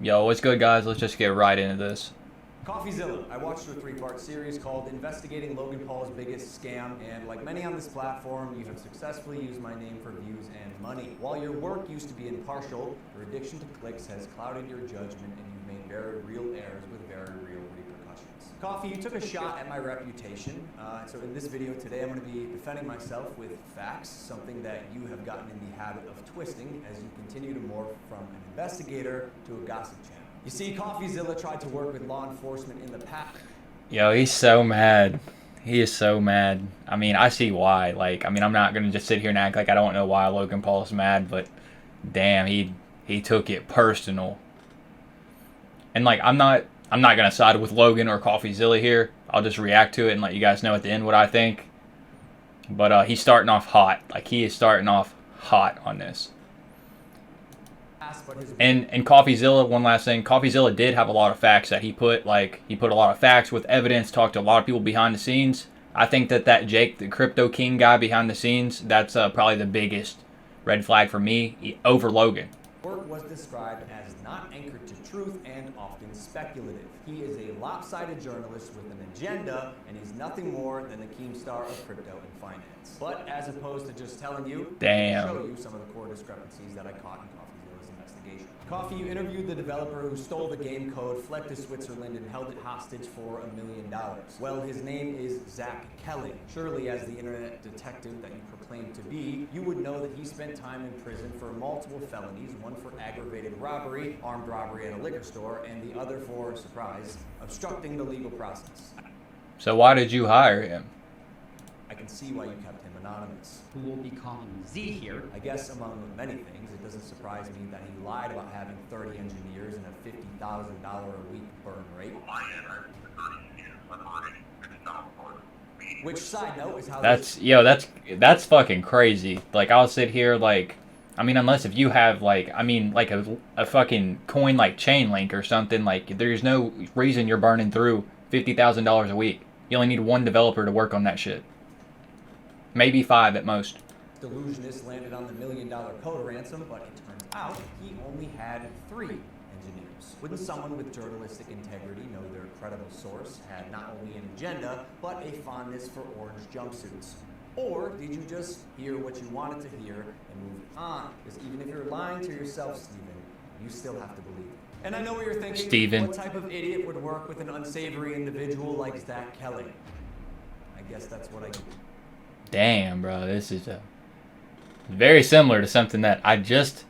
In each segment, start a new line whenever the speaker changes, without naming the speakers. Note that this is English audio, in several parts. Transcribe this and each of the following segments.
Yo, what's good, guys? Let's just get right into this.
Coffeezilla. I watched a 3-part series called Investigating Logan Paul's Biggest Scam, and like many on this platform, you have successfully used my name for views and money. While your work used to be impartial, your addiction to clicks has clouded your judgment, and you've made very real errors with very real repercussions. Coffee, you took a shot at my reputation, so in this video today, I'm going to be defending myself with facts, something that you have gotten in the habit of twisting as you continue to morph from an investigator to a gossip channel. You see, Coffeezilla tried to work with law enforcement in the past.
Yo, he's so mad. He is so mad. I mean, I see why. Like, I mean, I'm not gonna just sit here and act like I don't know why Logan Paul's mad, but damn, he took it personal. And like, I'm not gonna side with Logan or Coffeezilla here. I'll just react to it and let you guys know at the end what I think. But he's starting off hot. Like, he is starting off hot on this. And Coffeezilla, one last thing, Coffeezilla did have a lot of facts that he put. Like, he put a lot of facts with evidence, talked to a lot of people behind the scenes. I think that Jake, the Crypto King guy behind the scenes, that's probably the biggest red flag for me over Logan.
Work was described as not anchored to truth and often speculative. He is a lopsided journalist with an agenda, and he's nothing more than the Keemstar of crypto and finance. But as opposed to just telling you,
damn,
I'll show you some of the core discrepancies that I caught in Coffeezilla's investigation. Coffee, you interviewed the developer who stole the game code, fled to Switzerland, and held it hostage for $1 million. Well, his name is Zach Kelly. Surely, as the internet detective that you proclaim to be, you would know that he spent time in prison for multiple felonies, one for aggravated robbery, armed robbery at a liquor store, and the other for, surprise, obstructing the legal process.
So why did you hire him?
I can see why you kept him anonymous.
Who will be calling Z here.
I guess among many things, it doesn't surprise me that he lied about having 30 engineers and a $50,000 a week burn rate. Which, side note, is how
that's fucking crazy. Like, I'll sit here like, I mean, unless if you have like, I mean, like a fucking coin like Chainlink or something, like there's no reason you're burning through $50,000 a week. You only need one developer to work on that shit. Maybe 5 at most.
Delusionist landed on the $1 million code ransom, but it turns out he only had 3 engineers. Wouldn't someone with journalistic integrity know their credible source had not only an agenda, but a fondness for orange jumpsuits? Or did you just hear what you wanted to hear and move on? Because even if you're lying to yourself, Steven, you still have to believe it. And I know what you're thinking.
Steven.
What type of idiot would work with an unsavory individual like Zach Kelly? I guess that's what I do.
Damn, bro, this is very similar to something that I just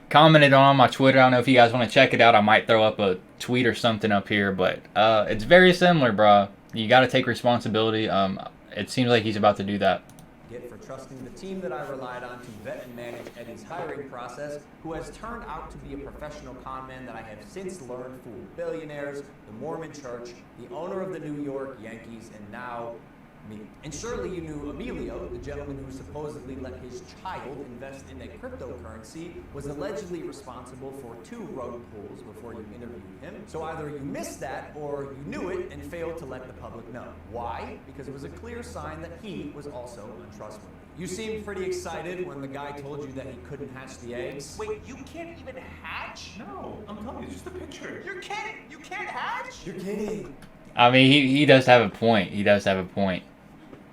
commented on my Twitter. I don't know if you guys want to check it out. I might throw up a tweet or something up here, but it's very similar, bro. You got to take responsibility. It seems like he's about to do that.
For trusting the team that I relied on to vet and manage Eddie's hiring process, who has turned out to be a professional con man that I have since learned fooled billionaires, the Mormon Church, the owner of the New York Yankees, and now me. And surely you knew Emilio, the gentleman who supposedly let his child invest in a cryptocurrency, was allegedly responsible for 2 rug pulls before you interviewed him. So either you missed that or you knew it and failed to let the public know. Why? Because it was a clear sign that he was also untrustworthy. You seemed pretty excited when the guy told you that he couldn't hatch the eggs.
Wait, you can't even hatch?
No, I'm telling you, it's just a picture.
You're kidding! You can't hatch?
You're kidding.
I mean, he does have a point. He does have a point.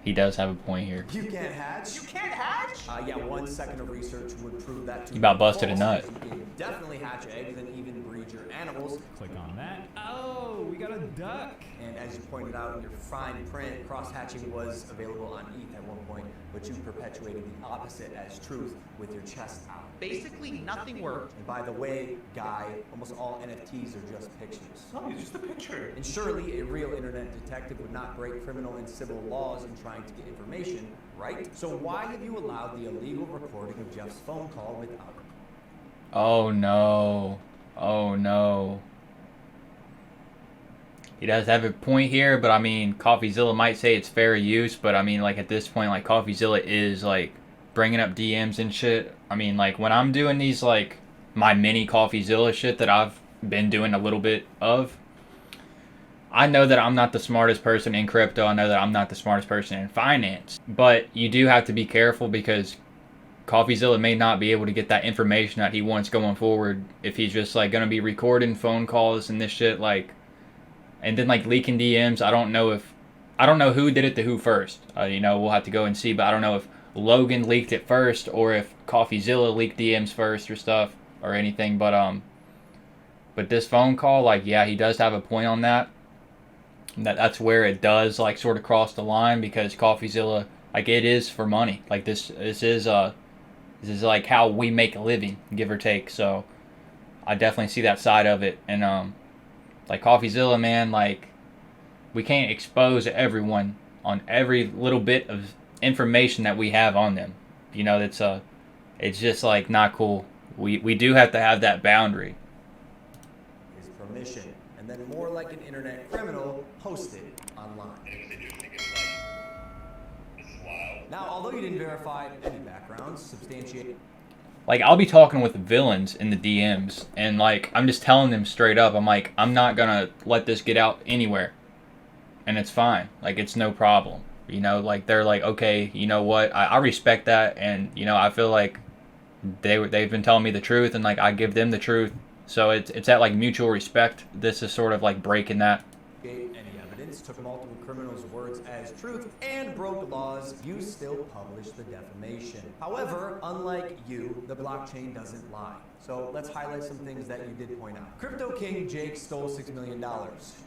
He does have a point here.
You can't hatch?
You can't hatch?
Yeah, 1 second of research would prove that to
You about busted a nut.
You can definitely hatch eggs and even breed your animals.
Click on that. Oh, we got a duck.
And as you pointed out in your fine print, cross-hatching was available on ETH at one point, but you perpetuated the opposite as truth with your chest out.
Basically, nothing worked.
And by the way, Guy, almost all NFTs are just pictures.
No, it's just a picture.
And surely a real internet detective would not break criminal and civil laws in trying to get information, right? So why have you allowed the illegal recording of Jeff's phone call without him?
Oh no. Oh no. He does have a point here, but I mean, Coffeezilla might say it's fair use, but I mean, like, at this point, like, Coffeezilla is, like, bringing up DMs and shit. I mean, like, when I'm doing these, like, my mini Coffeezilla shit that I've been doing a little bit of, I know that I'm not the smartest person in crypto. I know that I'm not the smartest person in finance. But you do have to be careful because Coffeezilla may not be able to get that information that he wants going forward if he's just like gonna be recording phone calls and this shit, like, and then like leaking DMs. I don't know who did it to who first. You know, we'll have to go and see, but I don't know if Logan leaked it first or if Coffeezilla leaked DMs first or stuff or anything. But this phone call, like, yeah, he does have a point on that. That's where it does like sort of cross the line, because Coffeezilla, like, it is for money. Like this is like how we make a living, give or take. So I definitely see that side of it. And like Coffeezilla, man, like, we can't expose everyone on every little bit of information that we have on them. You know, it's just like not cool. We do have to have that boundary.
His permission, and then more like an internet criminal, posted online. Now, although you didn't verify any backgrounds, substantiate.
Like, I'll be talking with villains in the DMs, and like I'm just telling them straight up, I'm like, I'm not gonna let this get out anywhere, and it's fine. Like, it's no problem. You know, like, they're like, okay, you know what? I respect that, and you know, I feel like they've been telling me the truth, and like I give them the truth. So it's at like mutual respect. This is sort of like breaking that.
Any evidence, took multiple criminals' words as truth, and broke laws. You still publish the defamation. However, unlike you, the blockchain doesn't lie. So let's highlight some things that you did point out. Crypto King Jake stole $6 million.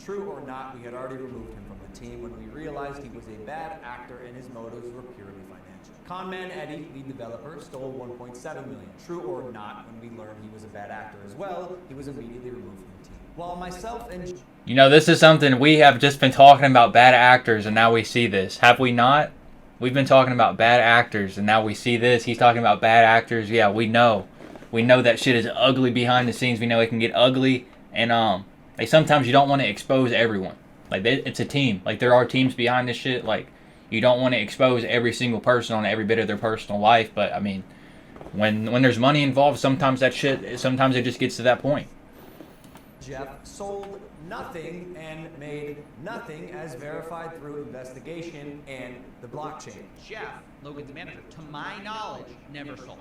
True or not, we had already removed him from the team when we realized he was a bad actor and his motives were purely financial. Conman Eddie, lead developer, stole $1.7 million. True or not, when we learned he was a bad actor as well, he was immediately removed from the team. While myself and...
You know, this is something we have just been talking about, bad actors, and now we see this. Have we not? We've been talking about bad actors, and now we see this. He's talking about bad actors. Yeah, we know. We know that shit is ugly behind the scenes. We know it can get ugly, and like, sometimes you don't want to expose everyone. Like, it's a team. Like, there are teams behind this shit. Like, you don't want to expose every single person on every bit of their personal life. But I mean, when there's money involved, sometimes that shit. Sometimes it just gets to that point.
Jeff sold nothing and made nothing, as verified through investigation and the blockchain.
Jeff, Logan's manager, to my knowledge, never sold.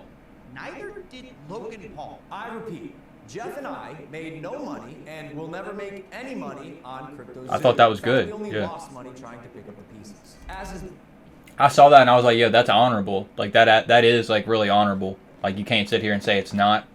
Neither did Logan Paul.
I repeat, Jeff and I made no money and will never make any money on CryptoZoo.
I thought that was good.
We only
Yeah.
lost money trying to pick up the pieces. As is
I saw that and I was like, yeah, that's honorable. Like, that is like really honorable. Like, you can't sit here and say it's not.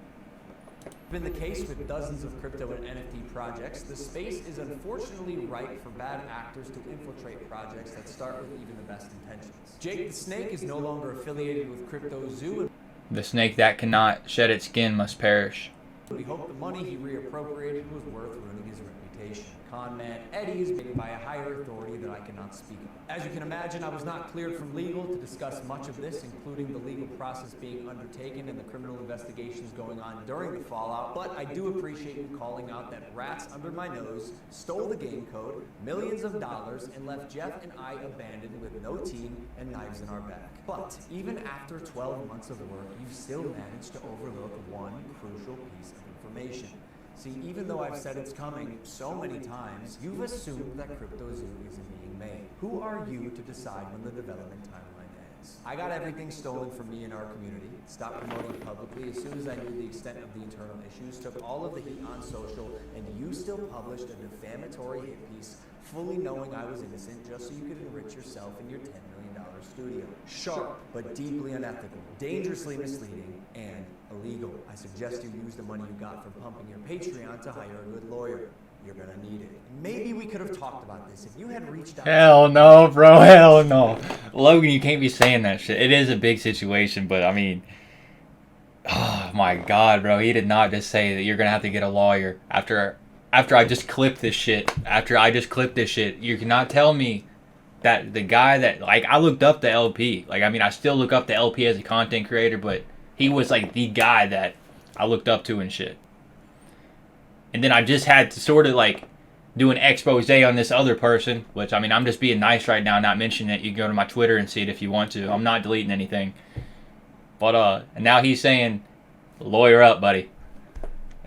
been the case with dozens of crypto and NFT projects, the space is unfortunately ripe for bad actors to infiltrate projects that start with even the best intentions. Jake the Snake is no longer affiliated with CryptoZoo.
The snake that cannot shed its skin must perish.
We hope the money he reappropriated was worth ruining his reputation. Conman Eddie is made by a higher authority that I cannot speak of. As you can imagine, I was not cleared from legal to discuss much of this, including the legal process being undertaken and the criminal investigations going on during the fallout, but I do appreciate you calling out that rats under my nose stole the game code, millions of dollars, and left Jeff and I abandoned with no team and knives in our back. But even after 12 months of work, you still managed to overlook one crucial piece of information. See, even though I've said it's coming so many times, you've assumed that CryptoZoo isn't being made. Who are you to decide when the development timeline ends? I got everything stolen from me in our community, stopped promoting publicly as soon as I knew the extent of the internal issues, took all of the heat on social, and you still published a defamatory hit piece, fully knowing I was innocent just so you could enrich yourself in your $10 million studio. Sharp, but deeply unethical, dangerously misleading, and illegal. I suggest you use the money you got from pumping your Patreon to hire a good lawyer. You're gonna need it. Maybe we could have talked about this if you had reached out.
Hell no, bro. Hell no. Logan, you can't be saying that shit. It is a big situation, but I mean, oh my God, bro. He did not just say that you're gonna have to get a lawyer after I just clipped this shit. After I just clipped this shit, you cannot tell me that the guy that, like, I looked up the LP. Like, I mean, I still look up the LP as a content creator, but he was like the guy that I looked up to and shit. And then I just had to sort of like do an expose on this other person, which, I mean, I'm just being nice right now, not mentioning it. You can go to my Twitter and see it if you want to. I'm not deleting anything. But and now he's saying, lawyer up, buddy.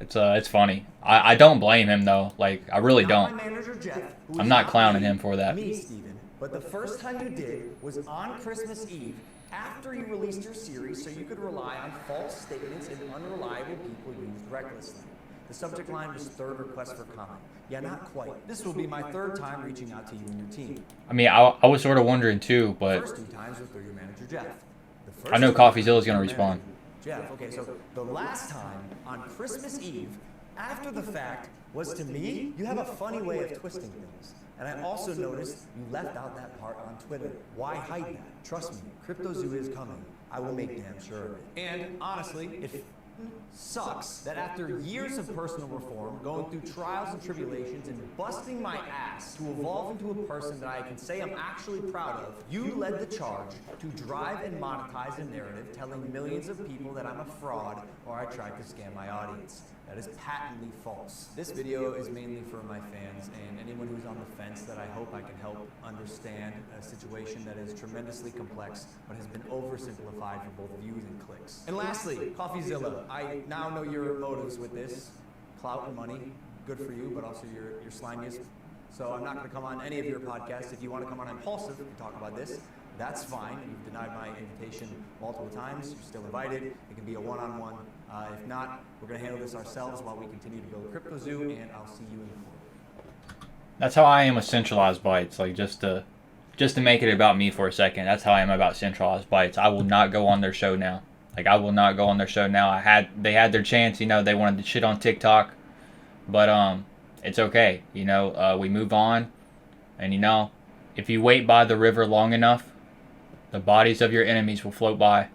It's funny. I don't blame him though. Like, I really don't.
My manager, Jeff, who
I'm
is
not clowning him for that.
Me, Steven. But the first time you did was on Christmas Eve after you released your series so you could rely on false statements and unreliable people used recklessly. The subject line was third request for comment. Yeah, not quite. This will be my third time reaching out to you and your team.
I mean, I was sort of wondering too,
The
but
first 2 times were through your manager, Jeff. The first
I know
2
Coffeezilla's
through
gonna
your
respond.
manager, Jeff, okay, so the last time on Christmas Eve, after the fact, was to me, you have a funny way of twisting things. And I also noticed you left out that part on Twitter. Why hide that? Trust me, CryptoZoo is coming. I will make damn sure of it. And honestly, it sucks that after years of personal reform, going through trials and tribulations, and busting my ass to evolve into a person that I can say I'm actually proud of, you led the charge to drive and monetize a narrative telling millions of people that I'm a fraud or I tried to scam my audience. That is patently false. This video is mainly for my fans and anyone who's on the fence that I hope I can help understand a situation that is tremendously complex but has been oversimplified for both views and clicks. And lastly, Coffeezilla, I now know your motives with this. Clout and money, good for you, but also your slimiest. So I'm not going to come on any of your podcasts. If you want to come on Impulsive and talk about this, that's fine. You've denied my invitation multiple times. You're still invited. It can be a one-on-one. If not, we're going to handle this ourselves while we continue to build CryptoZoo, and I'll see you in court.
that's how I am with centralized bytes. Like just to make it about me for a second. That's how I am about centralized bytes. I will not go on their show now. Like I will not go on their show now. They had their chance. You know, they wanted to shit on TikTok, but it's okay. You know, we move on, and you know, if you wait by the river long enough, the bodies of your enemies will float by.